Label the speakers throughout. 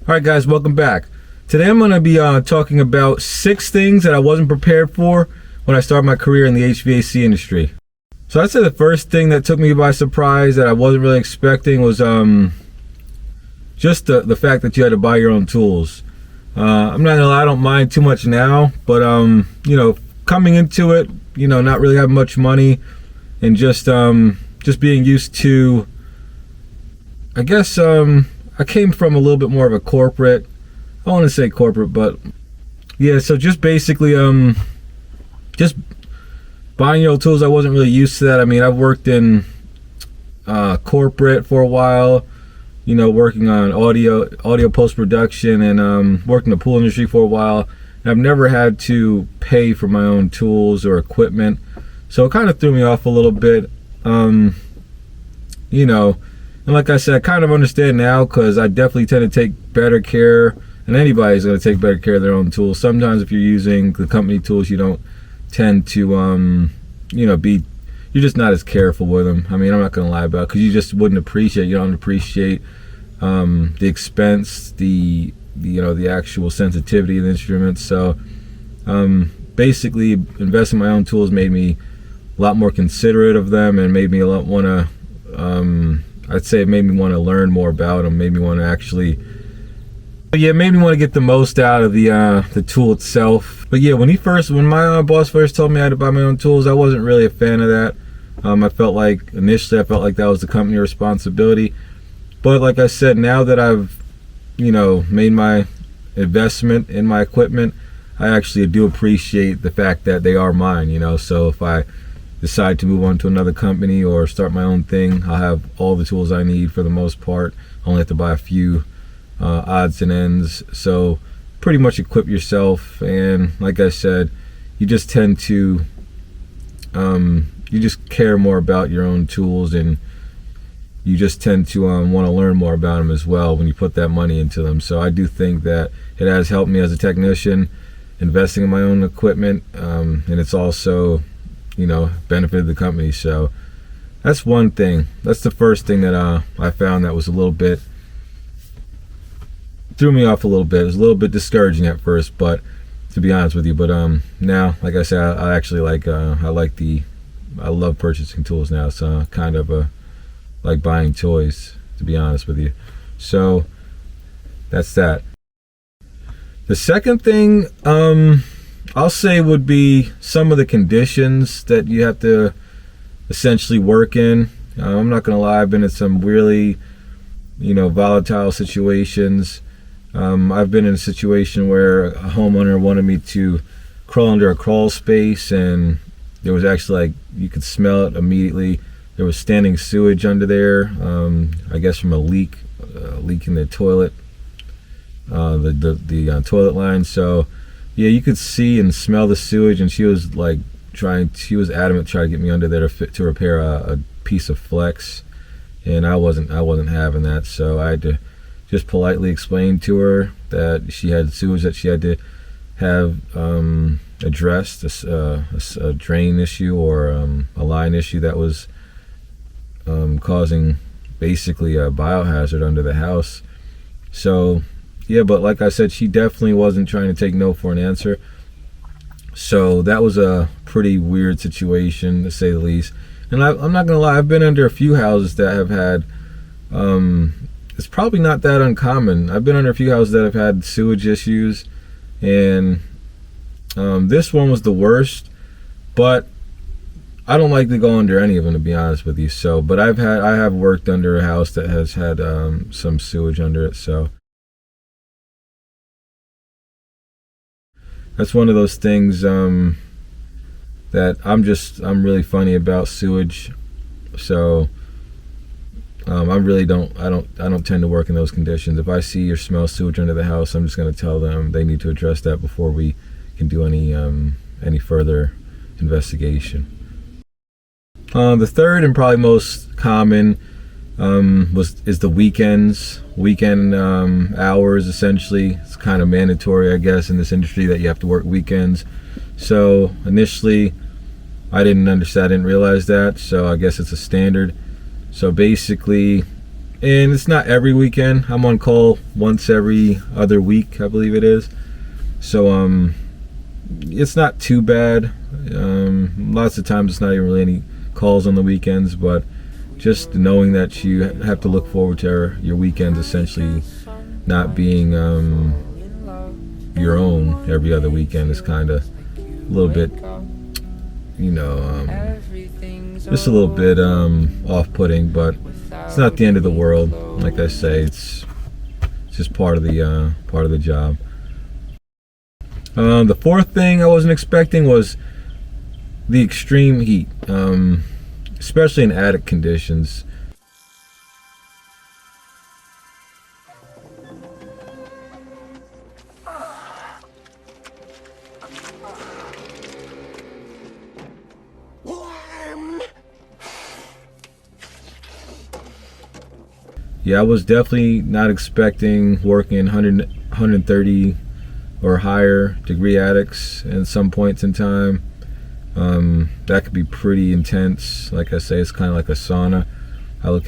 Speaker 1: Alright guys, welcome back. Today I'm going to be talking about 6 things that I wasn't prepared for when I started my career in the HVAC industry. So I'd say the first thing that took me by surprise that I wasn't really expecting was just the fact that you had to buy your own tools. I'm not going to lie, I don't mind too much now, but you know, coming into it, you know, not really having much money and just being used to, I guess, I came from a little bit more of a corporate, I don't want to say corporate, but yeah, so just basically just buying your own tools. I wasn't really used to that. I mean, I've worked in corporate for a while, you know, working on audio post-production, and worked in the pool industry for a while, and I've never had to pay for my own tools or equipment, so it kind of threw me off a little bit, you know. And like I said, I kind of understand now, because I definitely tend to take better care, and anybody's going to take better care of their own tools. Sometimes if you're using the company tools, you don't tend to, you know, you're just not as careful with them. I mean, I'm not going to lie about it, because you just wouldn't appreciate, you don't appreciate the expense, the you know, the actual sensitivity of the instruments. So basically, investing in my own tools made me a lot more considerate of them, and made me a lot want to, I'd say it made me want to learn more about them, made me want to actually, yeah, made me want to get the most out of the tool itself. But yeah, when my boss first told me I had to buy my own tools, I wasn't really a fan of that. I felt like, initially, I felt like that was the company responsibility. But like I said, now that I've, you know, made my investment in my equipment, I actually do appreciate the fact that they are mine, you know. So if I decide to move on to another company or start my own thing, I'll have all the tools I need for the most part. I only have to buy a few odds and ends. So pretty much equip yourself, and like I said, you just tend to you just care more about your own tools, and you just tend to want to learn more about them as well when you put that money into them. So I do think that it has helped me as a technician, investing in my own equipment, and it's also, you know, benefited the company. So that's one thing. That's the first thing that I found that was a little bit, threw me off a little bit. It was a little bit discouraging at first, but to be honest with you, but now, like I said, I actually like, I love purchasing tools now. So kind of like buying toys, to be honest with you. So that's that. The second thing I'll say would be some of the conditions that you have to essentially work in. I'm not gonna lie, I've been in some really, you know, volatile situations. I've been in a situation where a homeowner wanted me to crawl under a crawl space, and there was actually, like, you could smell it immediately. There was standing sewage under there, I guess from a leak in the toilet, the toilet line. So yeah, you could see and smell the sewage, and she was like she was adamant trying to get me under there to repair a piece of flex, and I wasn't having that. So I had to just politely explain to her that she had sewage that she had to have addressed, a drain issue or a line issue that was causing basically a biohazard under the house. So yeah, but like I said, she definitely wasn't trying to take no for an answer. So that was a pretty weird situation, to say the least. And I'm not gonna lie, I've been under a few houses that have had, it's probably not that uncommon. I've been under a few houses that have had sewage issues, and this one was the worst, but I don't like to go under any of them, to be honest with you. So, but I have worked under a house that has had some sewage under it. So that's one of those things that I'm really funny about sewage. So I don't tend to work in those conditions. If I see or smell sewage under the house, I'm just going to tell them they need to address that before we can do any further investigation. The third and probably most common is the weekend hours. Essentially, it's kind of mandatory, I guess, in this industry that you have to work weekends. So initially, I didn't realize that. So I guess it's a standard. So basically, and it's not every weekend. I'm on call once every other week, I believe it is. So it's not too bad. Lots of times it's not even really any calls on the weekends, but just knowing that you have to look forward to your weekends essentially not being your own every other weekend is kind of a little bit, just a little bit off-putting, but it's not the end of the world. Like I say, it's just part of the job. The fourth thing I wasn't expecting was the extreme heat, especially in attic conditions. Yeah, I was definitely not expecting working in 130 or higher degree attics at some points in time. That could be pretty intense. Like I say, it's kind of like a sauna. I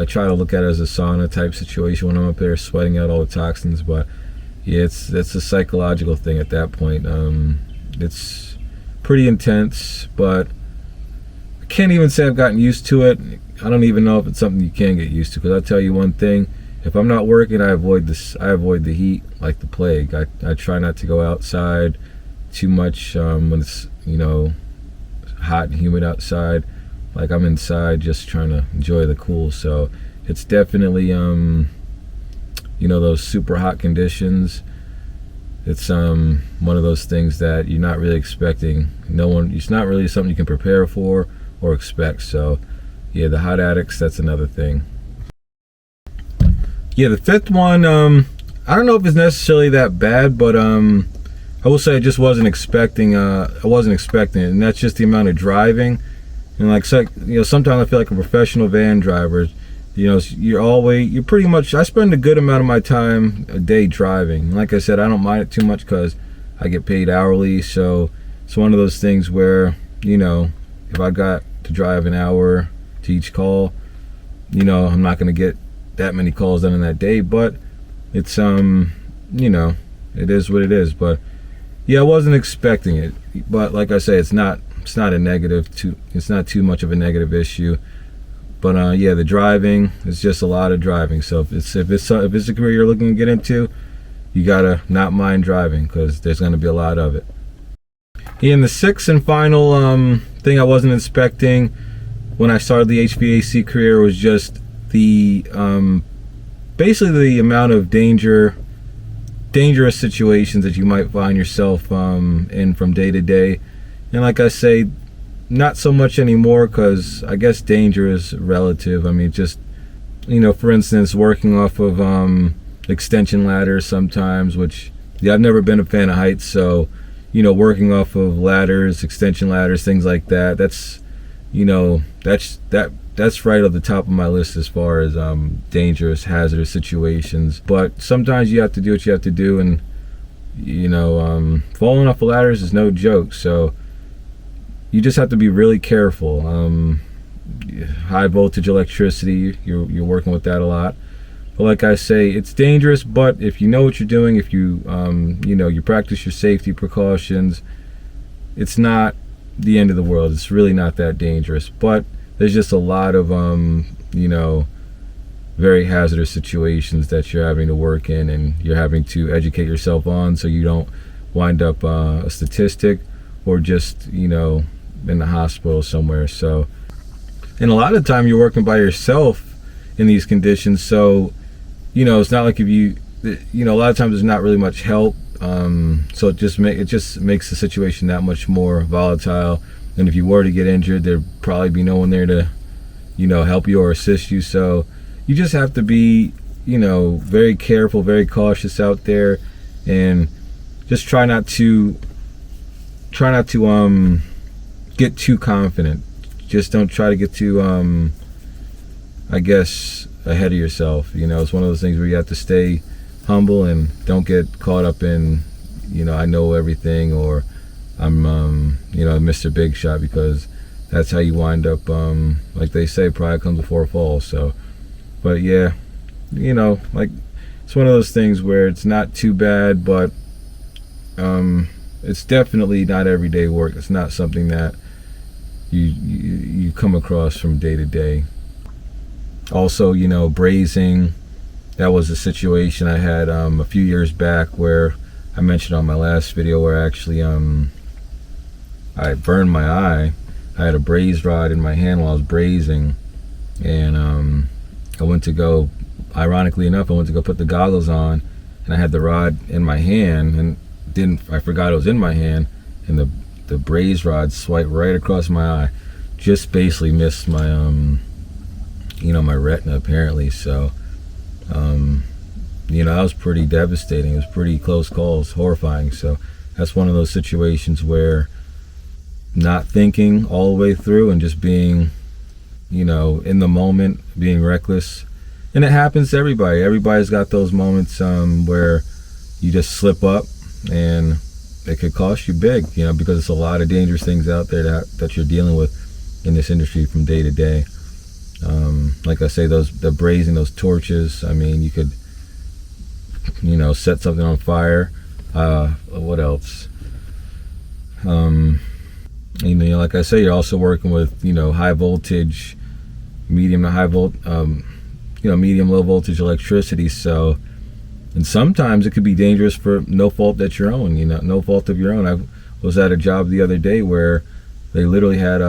Speaker 1: try to look at it as a sauna type situation when I'm up there sweating out all the toxins, but yeah, it's a psychological thing at that point. It's pretty intense, but I can't even say I've gotten used to it. I don't even know if it's something you can get used to, because I'll tell you one thing: if I'm not working, I avoid the heat like the plague. I try not to go outside too much when it's hot and humid outside. Like, I'm inside just trying to enjoy the cool. So it's definitely those super hot conditions. It's one of those things that you're not really expecting. It's not really something you can prepare for or expect. So yeah, the hot attics, that's another thing. Yeah, the fifth one, I don't know if it's necessarily that bad, but I will say I just wasn't expecting it, and that's just the amount of driving. And sometimes I feel like a professional van driver. You're pretty much, I spend a good amount of my time a day driving. And like I said, I don't mind it too much because I get paid hourly. So it's one of those things where, if I got to drive an hour to each call, I'm not going to get that many calls done in that day. But it's it is what it is. But yeah, I wasn't expecting it. But like I say, it's not too much of a negative issue. But yeah, the driving is just a lot of driving. So if it's a career you're looking to get into, you gotta not mind driving, because there's gonna be a lot of it. And the sixth and final thing I wasn't expecting when I started the HVAC career was just the basically the amount of dangerous situations that you might find yourself in from day to day. And like I say, not so much anymore, because I guess danger is relative. I mean, just, for instance, working off of extension ladders sometimes, which, yeah, I've never been a fan of heights, so, working off of ladders, extension ladders, things like that, that's right at the top of my list as far as dangerous, hazardous situations. But sometimes you have to do what you have to do, and falling off of ladders is no joke. So you just have to be really careful. High voltage electricity, you're working with that a lot. But like I say, it's dangerous, but if you know what you're doing, if you you practice your safety precautions, it's not the end of the world. It's really not that dangerous. But there's just a lot of very hazardous situations that you're having to work in, and you're having to educate yourself on, so you don't wind up a statistic or just in the hospital somewhere. So, and a lot of the time you're working by yourself in these conditions, so it's not like if a lot of times there's not really much help, so it just makes the situation that much more volatile. And if you were to get injured, there'd probably be no one there to help you or assist you. So you just have to be very careful, very cautious out there, and just try not to get too confident. Just don't try to get too I guess ahead of yourself. It's one of those things where you have to stay humble and don't get caught up in I know everything, or I'm Mr. Big Shot, because that's how you wind up, like they say, pride comes before a fall. So, but yeah, you know, like, it's one of those things where it's not too bad, but it's definitely not everyday work. It's not something that you come across from day to day. Also, you know, brazing, that was a situation I had a few years back where I mentioned on my last video where actually I burned my eye. I had a braze rod in my hand while I was brazing, and I went to go, ironically enough, I went to go put the goggles on, and I had the rod in my hand, and I forgot it was in my hand, and the braze rod swiped right across my eye, just basically missed my you know, my retina apparently. So you know, that was pretty devastating. It was pretty close calls, horrifying. So that's one of those situations where not thinking all the way through and just being, you know, in the moment, being reckless. And it happens to everybody. Everybody's got those moments where you just slip up and it could cost you big, you know, because it's a lot of dangerous things out there that you're dealing with in this industry from day to day. Like I say, the brazing, those torches, I mean, you could, you know, set something on fire. What else? You know, like I say, you're also working with, you know, high voltage, medium to high volt, you know, medium low voltage electricity. So, and sometimes it could be dangerous for no fault at your own, you know, no fault of your own. I was at a job the other day where they literally had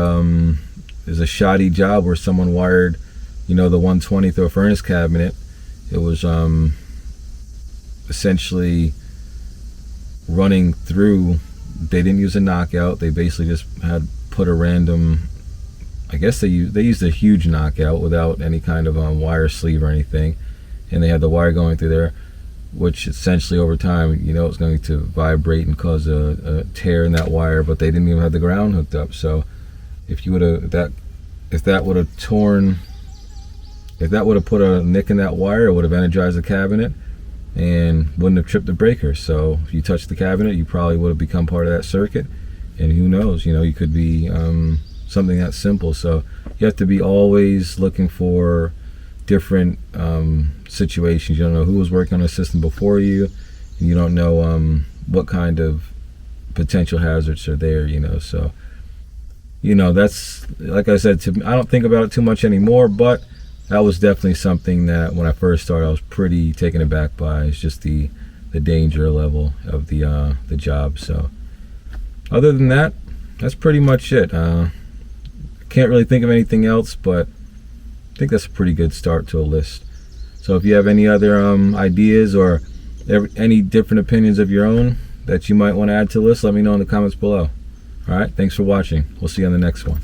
Speaker 1: there's a shoddy job where someone wired, you know, the 120 through a furnace cabinet. It was essentially running through. They didn't use a knockout. They basically just had put a random, I guess they used a huge knockout without any kind of wire sleeve or anything, and they had the wire going through there, which essentially over time, you know, it's going to vibrate and cause a tear in that wire. But they didn't even have the ground hooked up. So if you would have if that would have put a nick in that wire, it would have energized the cabinet and wouldn't have tripped the breaker. So if you touched the cabinet, you probably would have become part of that circuit, and who knows, you know, you could be something that simple. So you have to be always looking for different situations. You don't know who was working on a system before you, and you don't know what kind of potential hazards are there, you know. So, you know, that's, like I said, I don't think about it too much anymore, but that was definitely something that when I first started I was pretty taken aback by. It's just the danger level of the job. So other than that, that's pretty much it. Can't really think of anything else, but I think that's a pretty good start to a list. So if you have any other ideas or any different opinions of your own that you might want to add to the list, let me know in the comments below. All right, thanks for watching. We'll see you on the next one.